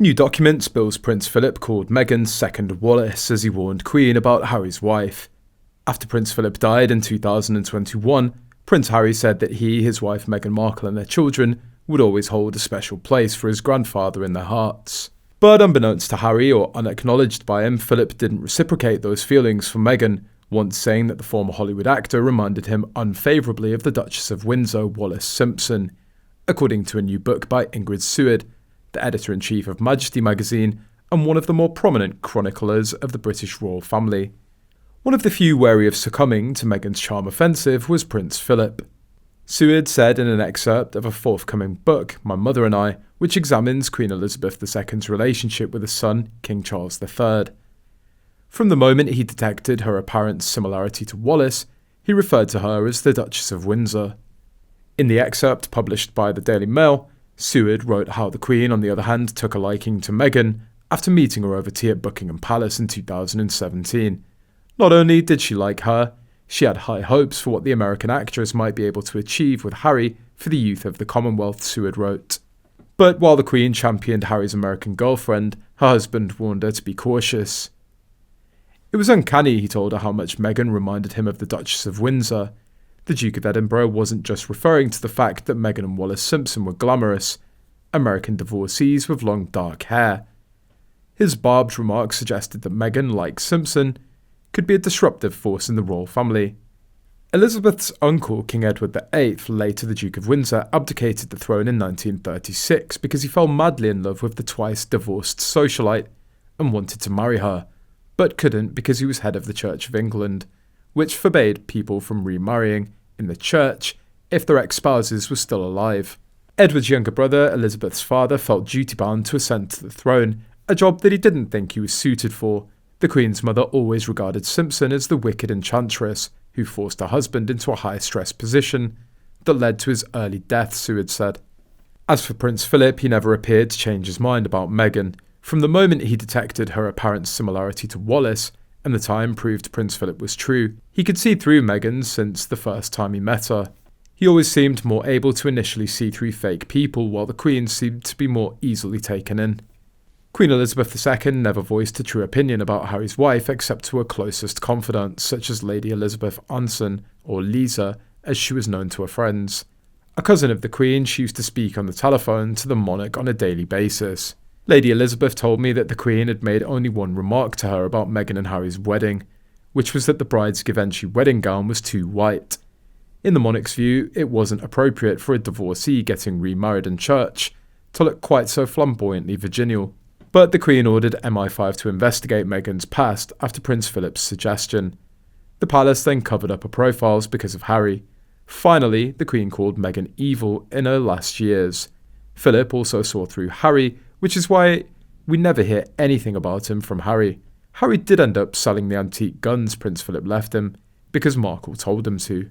New documents bills Prince Philip called Meghan's second Wallis as he warned Queen about Harry's wife. After Prince Philip died in 2021, Prince Harry said that he, his wife Meghan Markle and their children would always hold a special place for his grandfather in their hearts. But unbeknownst to Harry or unacknowledged by him, Philip didn't reciprocate those feelings for Meghan, once saying that the former Hollywood actor reminded him unfavourably of the Duchess of Windsor, Wallis Simpson, according to a new book by Ingrid Seward, the editor-in-chief of Majesty magazine and one of the more prominent chroniclers of the British royal family. One of the few wary of succumbing to Meghan's charm offensive was Prince Philip. Seward said in an excerpt of a forthcoming book, My Mother and I, which examines Queen Elizabeth II's relationship with his son, King Charles III. From the moment he detected her apparent similarity to Wallis, he referred to her as the Duchess of Windsor. In the excerpt published by the Daily Mail, Seward wrote how the Queen, on the other hand, took a liking to Meghan after meeting her over tea at Buckingham Palace in 2017. Not only did she like her, she had high hopes for what the American actress might be able to achieve with Harry for the youth of the Commonwealth, Seward wrote. But while the Queen championed Harry's American girlfriend, her husband warned her to be cautious. It was uncanny, he told her, how much Meghan reminded him of the Duchess of Windsor. The Duke of Edinburgh wasn't just referring to the fact that Meghan and Wallis Simpson were glamorous, American divorcees with long dark hair. His barbed remarks suggested that Meghan, like Simpson, could be a disruptive force in the royal family. Elizabeth's uncle, King Edward VIII, later the Duke of Windsor, abdicated the throne in 1936 because he fell madly in love with the twice-divorced socialite and wanted to marry her, but couldn't because he was head of the Church of England, which forbade people from remarrying in the church if their ex-spouses were still alive. Edward's younger brother, Elizabeth's father, felt duty-bound to ascend to the throne, a job that he didn't think he was suited for. The Queen's mother always regarded Simpson as the wicked enchantress who forced her husband into a high-stress position that led to his early death, Seward said. As for Prince Philip, he never appeared to change his mind about Meghan. From the moment he detected her apparent similarity to Wallis, and the time proved Prince Philip was true, he could see through Meghan since the first time he met her. He always seemed more able to initially see through fake people, while the Queen seemed to be more easily taken in. Queen Elizabeth II never voiced a true opinion about Harry's wife except to her closest confidants, such as Lady Elizabeth Anson, or Lisa, as she was known to her friends. A cousin of the Queen, she used to speak on the telephone to the monarch on a daily basis. Lady Elizabeth told me that the Queen had made only one remark to her about Meghan and Harry's wedding, which was that the bride's Givenchy wedding gown was too white. In the monarch's view, it wasn't appropriate for a divorcee getting remarried in church to look quite so flamboyantly virginal. But the Queen ordered MI5 to investigate Meghan's past after Prince Philip's suggestion. The palace then covered up her profiles because of Harry. Finally, the Queen called Meghan evil in her last years. Philip also saw through Harry, which is why we never hear anything about him from Harry. Harry did end up selling the antique guns Prince Philip left him, because Markle told him to.